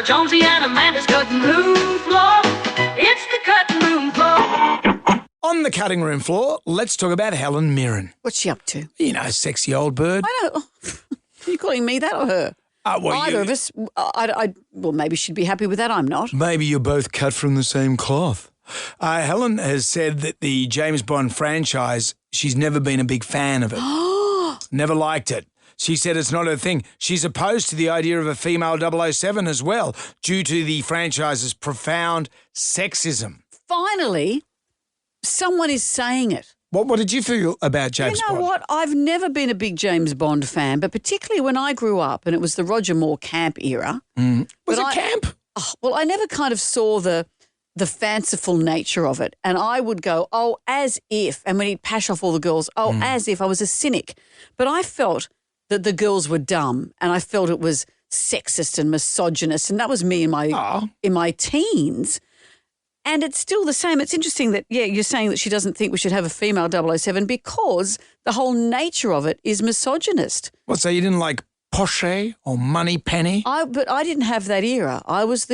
Jonesy and Amanda's cutting room floor. It's the cutting room floor. On the cutting room floor, let's talk about Helen Mirren. What's she up to? You know, sexy old bird. I don't. Are you calling me that or her? Either of us. Well, maybe she'd be happy with that. I'm not. Maybe you're both cut from the same cloth. Helen has said that the James Bond franchise, she's never been a big fan of it. Never liked it. She said it's not her thing. She's opposed to the idea of a female 007 as well, due to the franchise's profound sexism. Finally, someone is saying it. What did you feel about James Bond? You know what? I've never been a big James Bond fan, but particularly when I grew up, and it was the Roger Moore camp era. Was it camp? Well, I never kind of saw the fanciful nature of it. And I would go, oh, as if, and when he'd pash off all the girls, as if I was a cynic. But I felt that the girls were dumb, and I felt it was sexist and misogynist, and that was me in my teens. And it's still the same. It's interesting that, you're saying that she doesn't think we should have a female 007 because the whole nature of it is misogynist. What, so you didn't like Poche or Money Penny? But I didn't have that era. I was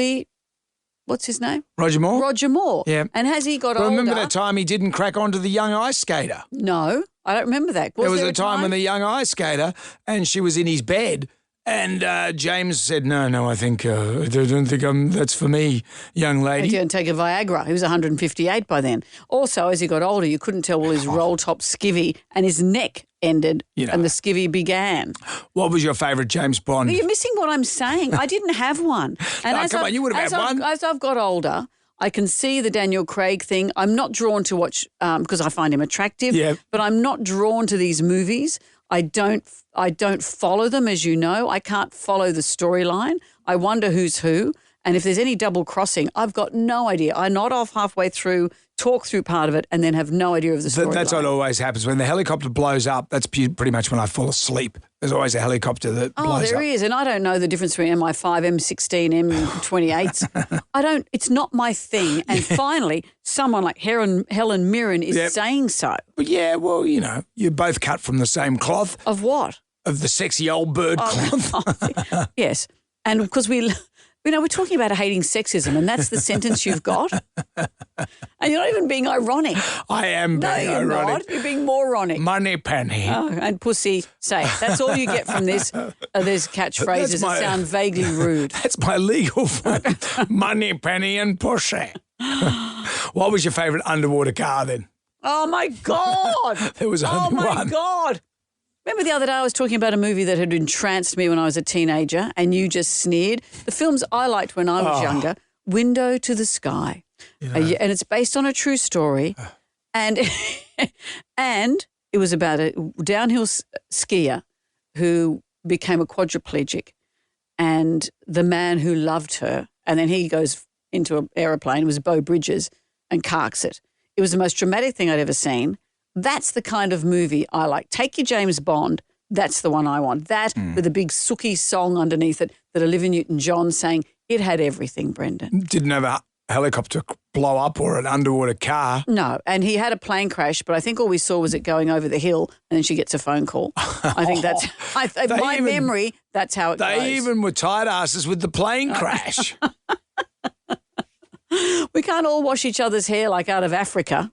what's his name? Roger Moore? Roger Moore. Yeah. And has he got older? Remember that time he didn't crack onto the young ice skater? No, I don't remember that. There was a time when the young ice skater, and she was in his bed, and James said, no, I think, I don't think that's for me, young lady. He didn't take a Viagra. He was 158 by then. Also, as he got older, you couldn't tell his roll-top skivvy and his neck ended and the skivvy began. What was your favourite James Bond? You're missing what I'm saying. I didn't have one. And come on, you would have had one. As I've got older, I can see the Daniel Craig thing. I'm not drawn to watch because I find him attractive, but I'm not drawn to these movies. I don't follow them, as you know. I can't follow the storyline. I wonder who's who. And if there's any double crossing, I've got no idea. I nod off halfway through, talk through part of it, and then have no idea of the storyline. That's what always happens. When the helicopter blows up, that's pretty much when I fall asleep. There's always a helicopter that blows up. Oh, there is. And I don't know the difference between MI5, M16, M28s. It's not my thing. And finally, someone like Helen Mirren is saying so. But well, you're both cut from the same cloth. Of what? Of the sexy old bird cloth. Yes. And because we're talking about hating sexism, and that's the sentence you've got. And you're not even being ironic. I am being ironic. No, you're not. You're being moronic. Money Penny. Oh, and pussy safe. That's all you get from this. There's catchphrases that sound vaguely rude. That's my legal phone. Money Penny and Pussy. What was your favourite underwater car then? Oh, my God. There was only one. Oh, my God. Remember the other day I was talking about a movie that had entranced me when I was a teenager and you just sneered? The films I liked when I was younger, Window to the Sky. And it's based on a true story. And and it was about a downhill skier who became a quadriplegic and the man who loved her, and then he goes into an aeroplane, it was Beau Bridges, and carks it. It was the most dramatic thing I'd ever seen. That's the kind of movie I like. Take your James Bond. That's the one I want. That with a big sooky song underneath it that Olivia Newton-John sang. It had everything, Brendan. Didn't have a helicopter blow up or an underwater car. No, and he had a plane crash, but I think all we saw was it going over the hill and then she gets a phone call. I think that's memory, that's how it goes. They even were tight asses with the plane crash. We can't all wash each other's hair like out of Africa.